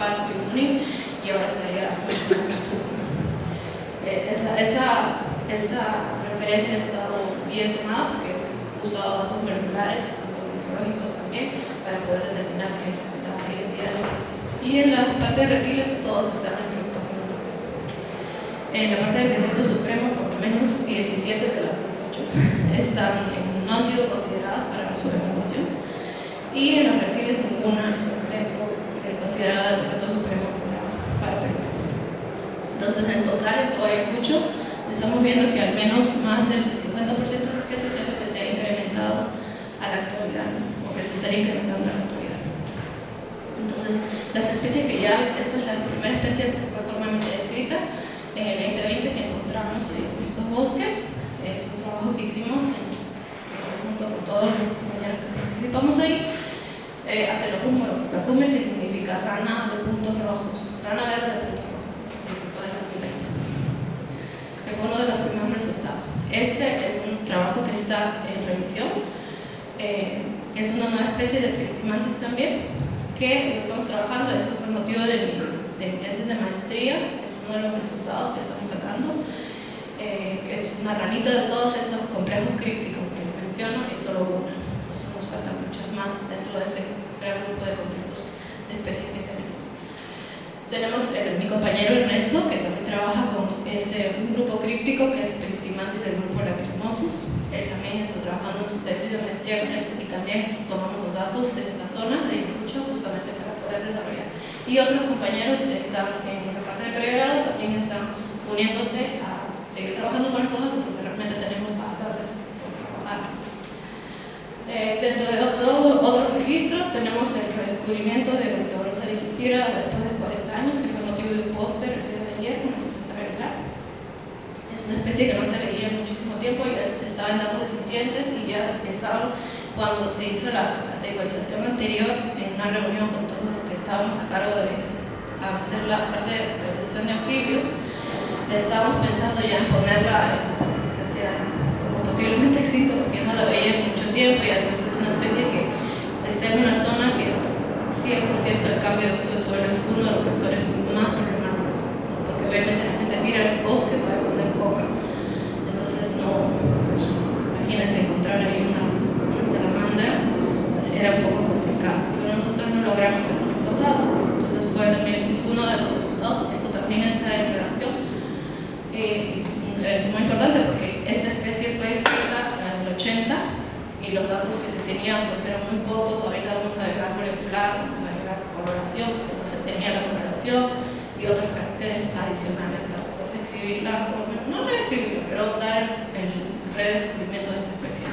Pasco y Junín, y ahora estaría mucho más al sur. Esa referencia ha estado bien tomada porque hemos usado datos moleculares, tanto morfológicos también, para poder determinar qué es la identidad de la especie. Y en la parte de reptiles todos están en preocupación. En la parte del decreto supremo, por lo menos 17 de las 18 no han sido consideradas para su evaluación, y en los reptiles ninguna está dentro de considerada del decreto supremo para Perú. Entonces, en total, en todo Ayacucho, estamos viendo que al menos más del 50% de especies es lo que se ha incrementado a la actualidad, o que se estaría incrementando a la actualidad. Entonces, las especies que ya, esta es la primera especie que fue formalmente descrita en el 2020 que encontramos en estos bosques. Es un trabajo que hicimos junto con todos los compañeros que participamos ahí. Atelocus morocucacumen, que significa rana de puntos rojos, rana verde de puntos rojos, que fue en 2020. Fue uno de los primeros resultados. Este es un trabajo que está en revisión. Es una nueva especie de Pristimantis también, que estamos trabajando. Esto fue el motivo de mi tesis de maestría. Es uno de los resultados que estamos sacando, que es una ranita de todos estos complejos crípticos que les menciono, y solo una. Entonces nos faltan muchas más dentro de este gran grupo de complejos de especies que tenemos. Tenemos mi compañero Ernesto, que también trabaja con un grupo críptico que es Pristimantis del grupo Lacrimosus. Él también está trabajando en su tesis de maestría con esto, y también tomamos los datos de esta zona de Ayacucho justamente para poder desarrollar. Y otros compañeros que están en la parte de pregrado también están uniéndose a seguir trabajando con estos datos, porque realmente tenemos bastantes por trabajar. Dentro de otros registros tenemos el redescubrimiento de Ornithoglossa digitira después de 40 años, que fue motivo de un póster el día de ayer con el profesor Aguilar. Es una especie que no se veía en muchísimo tiempo, y estaba en datos deficientes, y ya estaba cuando se hizo la categorización anterior en una reunión con todos los que estábamos a cargo de hacer la parte de categorización de anfibios. Estábamos pensando ya en ponerla como posiblemente extinto, porque no la veía en mucho tiempo, y además es una especie que está en una zona que es 100% el cambio de uso de suelo, es uno de los factores más problemáticos, ¿no? Porque obviamente la gente tira el bosque para poner coca. Entonces, no, pues, imagínense encontrar ahí una salamandra, era un poco complicado, pero nosotros no logramos el año pasado. Entonces es uno de los resultados. Esto también está en redacción. Es un evento muy importante porque esta especie fue escrita en el 80 y los datos que se tenían pues eran muy pocos. Ahorita vamos a agregar molecular, vamos a agregar coloración, porque no se tenía la coloración, y otros caracteres adicionales para poder describirla, no reescribirla, pero dar el redescubrimiento de esta especie.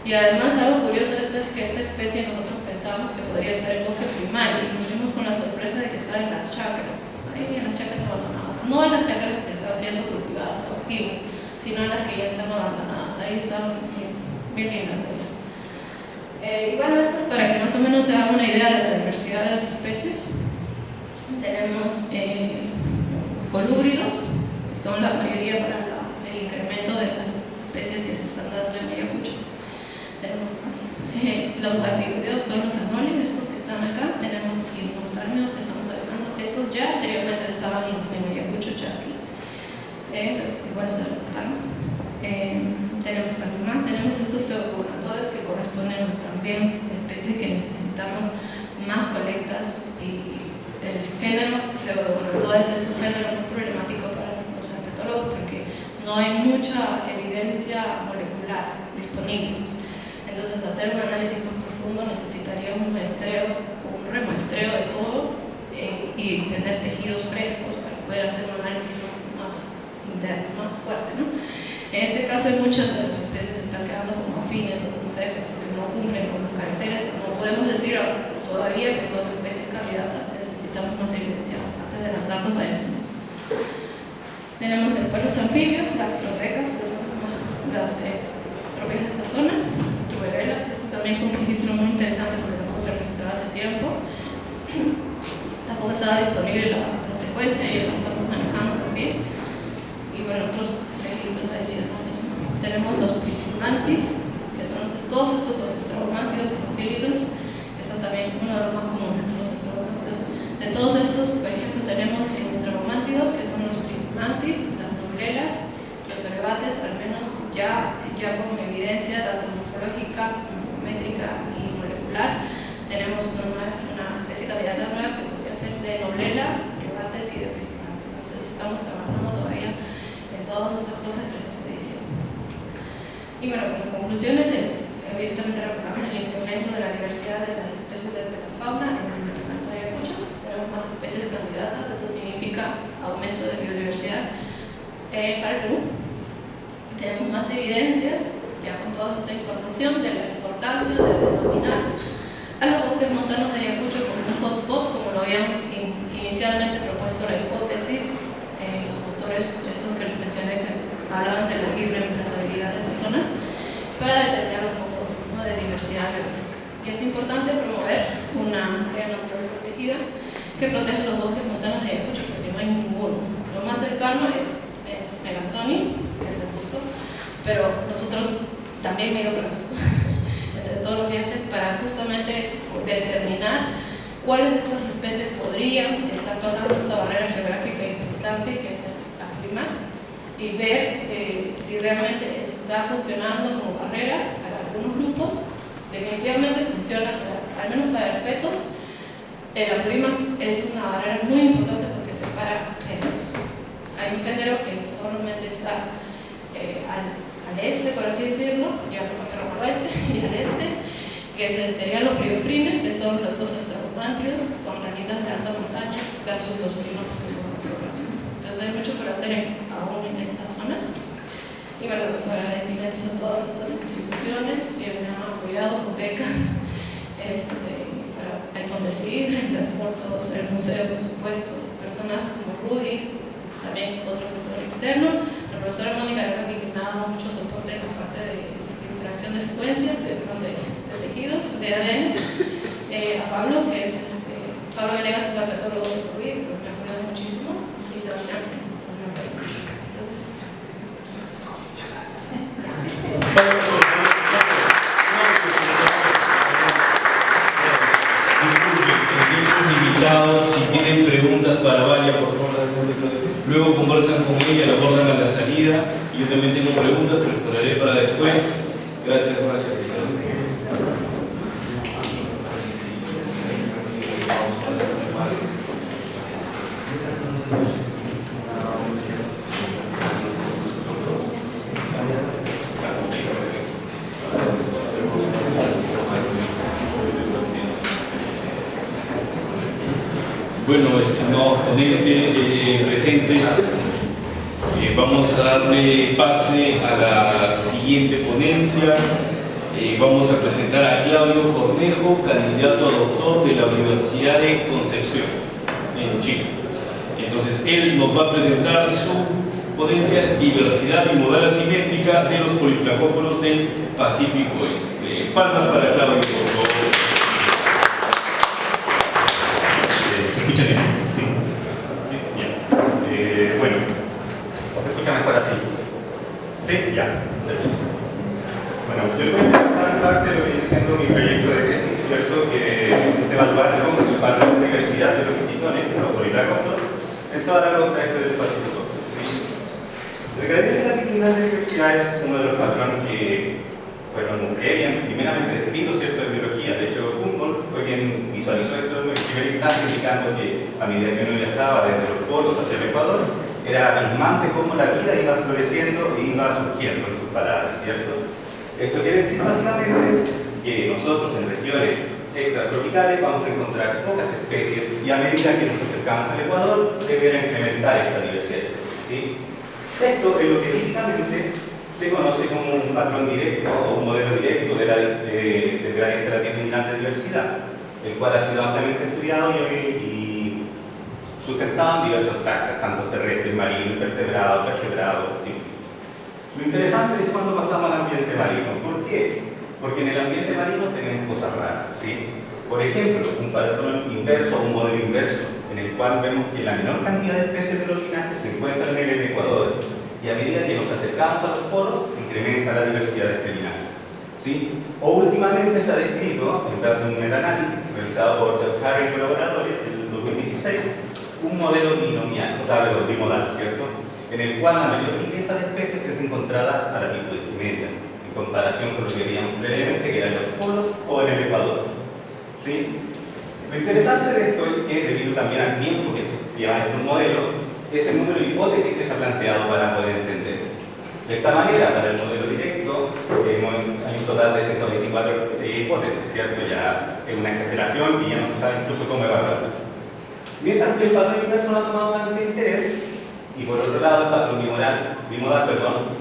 Y además, algo curioso de esto es que esta especie nosotros pensábamos que podría estar en bosque primario, y nos vimos con la sorpresa de que estaba en las chacras, ahí en las chacras abandonadas, no en las chacras que estaban siendo cultivadas o activas, sino en las que ya están abandonadas. Ahí estaban bien lindas. Y bueno, esto es para que más o menos se haga una idea de la diversidad de las especies. Tenemos colúbridos, que son la mayoría para el incremento de las especies que se están dando en Ayacucho. Tenemos más. Los activideos son los anólidos, estos que están acá. Tenemos gimnoftalmios que estamos agregando. Estos ya anteriormente estaban en Ayacucho, Chasqui. Igual se reportaron. Tenemos también más. Tenemos estos pseudobonatodes que corresponden también a especies que necesitamos más colectas, y el género pseudobonatodes es un género muy problemático para los herpetólogos porque no hay mucha evidencia molecular disponible. Entonces, hacer un análisis más profundo necesitaría un muestreo o un remuestreo de todo, y tener tejidos frescos para poder hacer un análisis más interno, más fuerte, ¿no? En este caso, muchas de las especies están quedando como afines o como cefes porque no cumplen con los caracteres. No podemos decir todavía que son especies candidatas, necesitamos más evidencia antes de lanzarnos a eso, ¿no? Tenemos después los anfibios, las trotecas, que son las propias de esta zona. Este también fue un registro muy interesante porque tampoco se registró hace tiempo. Tampoco estaba disponible la secuencia y la estamos manejando también. Y bueno, otros registros adicionales, ¿no? Tenemos los Pristimantis, que son todos estos, los estrobomántidos y los hílidos, que son también uno de los más comunes, los estrobomántidos. De todos estos, por ejemplo, tenemos en estrabomántidos, que son los prismantis, las noblelas, los arebates, al menos ya con evidencia tanto morfológica, métrica y molecular. Tenemos una especie candidata nueva que podría ser de noblela, arebates y de prismantis. Entonces estamos trabajando todavía en todas estas cosas que les estoy diciendo. Y bueno, como conclusiones evidentemente reportamos el incremento de la diversidad de las especies de metafauna en el departamento de Ayacucho. Tenemos más especies candidatas, eso significa aumento de biodiversidad para el Perú. Tenemos más evidencias, ya con toda esta información, de la importancia de denominar a los bosques montanos de Ayacucho como un hotspot, como lo habían inicialmente propuesto la hipótesis, los autores estos que les mencioné que hablaban de la irreemplazabilidad de estas zonas, para determinar los mocos de diversidad biológica. Y es importante promover una área natural protegida que proteja los bosques montanos de Ayacucho, porque no hay ninguno. Lo más cercano es Megantoni, que es el Cusco, pero nosotros también me he ido para Cusco, entre todos los viajes, para justamente determinar cuáles de estas especies podrían estar pasando esta barrera geográfica importante que es el clima, y ver si realmente está funcionando como barrera para algunos grupos. Definitivamente funciona, al menos para herpetos. El Apurímac es una barrera muy importante porque separa géneros. Hay un género que solamente está al este, por así decirlo, ya por el noroeste y al este, que serían los briofrines, que son los dos estrabomántidos, que son ranitas de alta montaña, versus los frinopos, que son otro rango. Entonces hay mucho por hacer aún en estas zonas. Y bueno, los agradecimientos a todas estas instituciones que me han apoyado con becas, el Fondecid, el CEFORTOS, el museo, por supuesto, personas como Rudy, también otro asesor externo, la profesora Mónica Aracaki, que me ha dado mucho soporte en la parte de extracción de secuencias, de tejidos, de ADN, a Pablo, que es Pablo Venegas, un herpetólogo de COVID, que me ha apoyado muchísimo, y Sebastián, que me ha apoyado mucho. Si tienen preguntas para Valia, por favor, luego conversan con ella, la abordan a la salida. Y yo también tengo preguntas, pero esperaré para después. Gracias, Valia. Bueno, estimados ponentes presentes, vamos a darle pase a la siguiente ponencia. Vamos a presentar a Claudio Cornejo, candidato a doctor de la Universidad de Concepción, en Chile. Entonces, él nos va a presentar su ponencia Diversidad bimodal asimétrica de los poliplacóforos del Pacífico Oeste. Palmas para Claudio, por favor. ¿Se escucha bien? Sí. Sí, bien. Bueno, ¿o se escucha mejor así? Sí, ya. Bueno, yo les voy a presentar parte de lo que viene siendo mi proyecto de tesis, ¿cierto? Que es evaluar el patrón de diversidad de los quititones, los poliplacóforos, en toda la costa este del Pacífico. ¿Sí? El gradiente de la actividad de diversidad es uno de los patrones que fueron primeramente descritos, ¿cierto?, en biología. De hecho, Humboldt fue quien visualizó esto en primera instancia, indicando que a medida que uno viajaba desde los polos hacia el Ecuador, era abismante cómo la vida iba floreciendo e iba surgiendo, en sus palabras, ¿cierto? Esto quiere decir básicamente que nosotros en regiones extratropicales vamos a encontrar pocas especies y a medida que nos acercamos al Ecuador deberá incrementar esta diversidad de especies, ¿sí? Esto es lo que típicamente se conoce como un patrón directo o un modelo directo del gradiente latitudinal de diversidad, el cual ha sido ampliamente estudiado y sustentado en diversos taxas, tanto terrestres, marinos, invertebrados, vertebrados, ¿sí? Lo interesante es cuando pasamos al ambiente marino. ¿Por qué? Porque en el ambiente marino tenemos cosas raras, ¿sí? Por ejemplo, un patrón inverso o un modelo inverso, en el cual vemos que la menor cantidad de especies de los linajes se encuentran en el Ecuador, y a medida que nos acercamos a los polos, incrementa la diversidad de este linaje, ¿sí? O últimamente se ha descrito, en base a un metaanálisis realizado por George Harry y colaboradores en el 2016, un modelo binomial, o sea, bimodal, ¿cierto? En el cual la mayor riqueza de especies es encontrada a latitudes medias, en comparación con lo que veíamos previamente, que eran los polos o en el Ecuador. ¿Sí? Lo interesante de esto es que, debido también al tiempo que se llevan estos modelos, es el número de hipótesis que se ha planteado para poder entender. De esta manera, para el modelo directo, hay un total de 124 hipótesis, ¿cierto? Ya es una exageración y ya no se sabe incluso cómo evaluarla. Mientras que el patrón inverso no ha tomado tanto interés, y por otro lado, el patrón bimodal,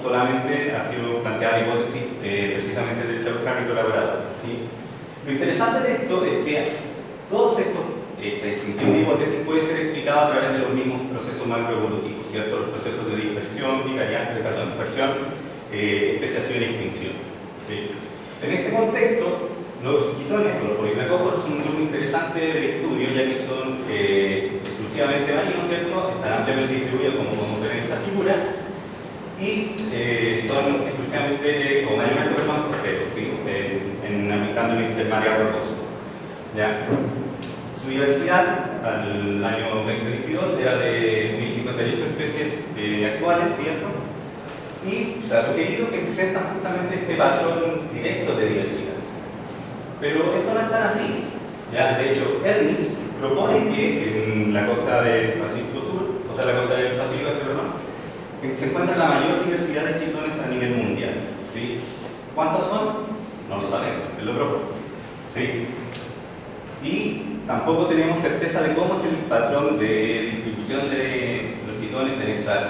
solamente ha sido planteada la hipótesis precisamente del Chaucar y colaborador. ¿Sí? Lo interesante de esto es que todos estos extinción de hipótesis puede ser explicado a través de los mismos procesos macroevolutivos, ¿cierto? Los procesos de dispersión, especiación y extinción. ¿Sí? En este contexto, los chitones o los polinacóforos son un grupo interesante de estudio, ya que son exclusivamente marinos, ¿cierto? Están ampliamente distribuidos, como podemos ver en esta figura, y son exclusivamente o mayormente costeros, ¿sí? En el intermareal rocoso. ¿Ya? Su diversidad al año 2022 era de 1058 especies actuales, ¿cierto? Y se ha sugerido que presentan justamente este patrón directo de diversidad. Pero esto no es tan así. ¿Ya? De hecho, Ernst propone que en la costa del Pacífico Sur, o sea, la costa del Pacífico, se encuentra la mayor diversidad de chitones a nivel mundial. ¿Sí? ¿Cuántos son? No lo sabemos, es lo propio. ¿Sí? Y tampoco tenemos certeza de cómo es el patrón de distribución de los chitones en esta